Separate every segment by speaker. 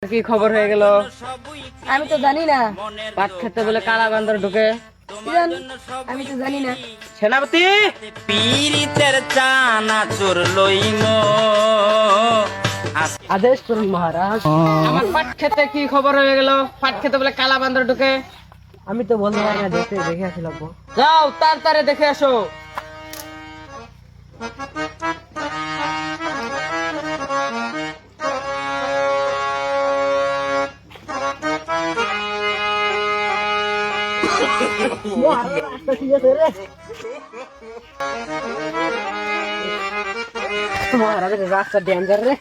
Speaker 1: কি খবর হয়ে গেল?
Speaker 2: আমি তো জানি না।
Speaker 1: পাট খেতে বলে কালা বান্দর ঢুকে।
Speaker 2: কি জানি? আমি তো জানি না।
Speaker 1: সেনাপতি
Speaker 3: পীড়িতের চানা চোর লইম
Speaker 2: আদেশ করুন মহারাজ।
Speaker 1: আমার পাট খেতে কি খবর হয়ে গেল? পাট খেতে বলে কালা বান্দর ঢুকে।
Speaker 2: আমি তো বলতে পারি না, দেখে আসি লাগবো।
Speaker 1: যাও তাড়াতাড়ি দেখে আসো।
Speaker 2: ঠিক আছে রে মহারাজের রাস্তা ডেঞ্জার রে।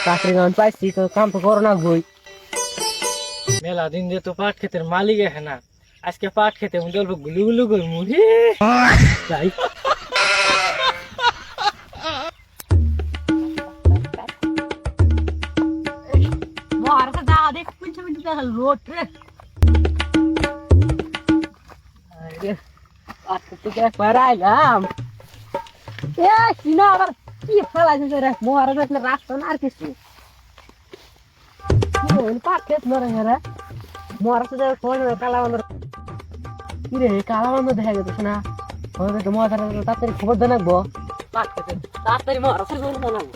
Speaker 2: চাকরি পাইছি তো কাম তো করো না বই।
Speaker 4: মেলা দিন যে তো পাট ক্ষেতের মালিক হ্যাঁ না, আজকে পাট খেতে অল্প গুলু গুলু করে মুড়ি যাই।
Speaker 2: মহারাজ যা দেখ পুঞ্চে মিনিট লোট রে। আচ্ছা ঠিক আছে পারাইলাম। এ কিনা আবার কি ফেলাইছে রে মহারাজ, আসলে রাস্তা না আর কিছু পাট খেত মরে রে মহারাজ। কালা বান্দর কি রে, কালা বান্দর দেখা গেছে না মহারাজ, তাড়াতাড়ি খবর জানাবো। পাট খেতে তাড়াতাড়ি মহারাজ জানাবো।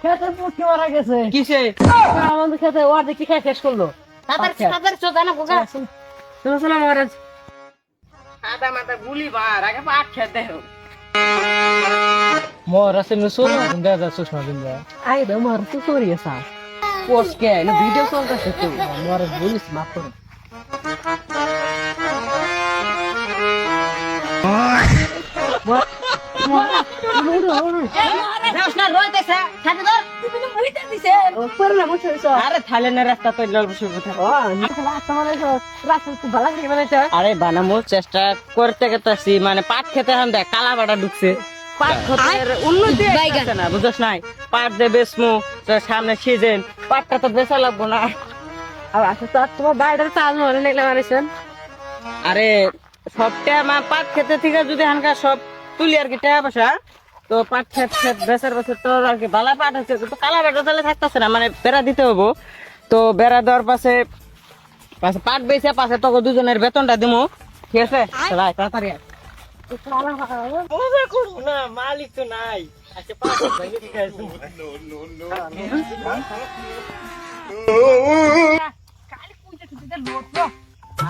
Speaker 2: খেতে পুটকি মারা গেছে।
Speaker 1: কিসে?
Speaker 2: আমাদের খেতে ওর কি খাই শেষ করলো।
Speaker 1: চলো চলো মহারাজ। সাদা মাথা গুলি মার, আগে পাট খেতে হোক।
Speaker 4: মহারাজ এমনি চোর দেখা যায় চশমা দিন
Speaker 2: আই দে মার তো সরিয়ে সা পোস্ট কে না ভিডিও চলতেছে তো মহারাজ বলিস মাফ করো।
Speaker 1: আরে থাইল্যান্ডের রাস্তা তো আরে বানামো চেষ্টা করতে গেছি, মানে পাট খেতে এখন দেখ কালা বাটা ঢুকছে। পাট খেতের উন্নতি আসছে না, বুঝছ নাই? পাট দিয়ে বেচমু, সামনে সিজন, পাটটা তো বেচা লাগবো না।
Speaker 2: তোমার বাইরের চাল মনে নিলে মানেছেন।
Speaker 1: আরে সবটা আমার পাট খেতে থেকে যদি হানকা সব তুলি আর কি টাকা পয়সা, তো পাট খেত বেচার বছর তো আর কি বালা পাট হচ্ছে, কিন্তু কালা বাটা তাহলে থাকতেছে না, মানে বেড়া দিতে হবো। তো বেড়া দেওয়ার পাশে পাট বেচে পাশে তোকে দুজনের বেতনটা দিমু, ঠিক আছে? ভাই তাড়াতাড়ি আয়।
Speaker 4: মজা করবো না, মালিক তো নাই। আজকে পাট ভেঙে ঠিক আছে।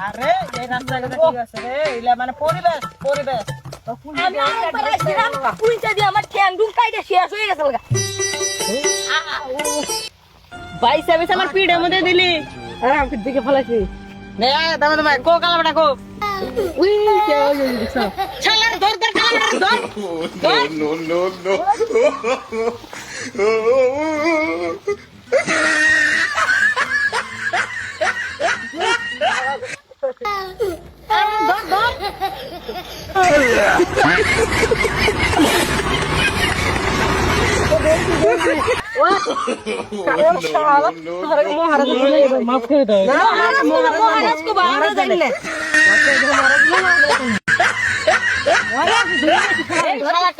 Speaker 1: আরে এই রাস্তাটা ঠিক আছে রে, এলা মানে পরিবেশ পরিবেশ। বাইসা বেশ আমার পিঠের মধ্যে দিলি।
Speaker 2: আমাকে দিকে ফেলাইছি।
Speaker 1: নে দামা দামা কো কালা বাটা কো। ছালা ধর ধর কালা বাটা ধর।
Speaker 4: মাফ করে দাও।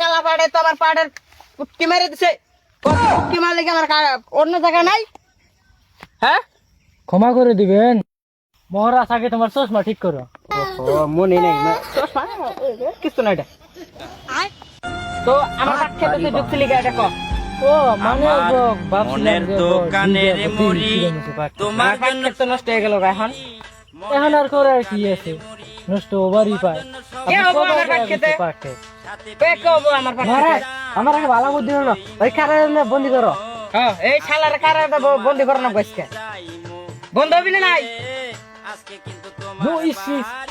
Speaker 1: কালা পাড়ে তো আমার পাড়ের পুটকি মেরে দিছে। পুটকি মারলে কি আমার অন্য জায়গা নাই? হ্যাঁ
Speaker 4: ক্ষমা করে দিবেন মহারাজ, আগে তোমার চশমা ঠিক করো।
Speaker 1: মনে নেই কিছু না এটা। তো আমার পাট খেতে তুই ঢুকছিলি এটা কম।
Speaker 4: ও মানে
Speaker 3: মনের দোকানের মুড়ি তোমার জন্য
Speaker 1: তো নষ্ট হয়ে গেল এখন।
Speaker 4: এখন আর করে আর কি আছে, নষ্ট ওভারই পায়।
Speaker 1: কে হবো আমার পাট খেতে? কে হবো আমার পাট খেতে?
Speaker 2: আমার একটা ভালো বুদ্ধি হলো, ওই কারে বন্দি করো।
Speaker 1: হ্যাঁ এই শালার কারে বন্দি করো না বসকে বন্ধ হবি না নাই।
Speaker 3: আজকে কিন্তু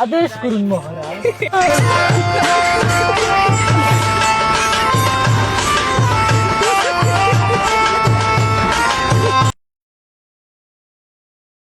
Speaker 4: আদেশ করুন মহারাজ।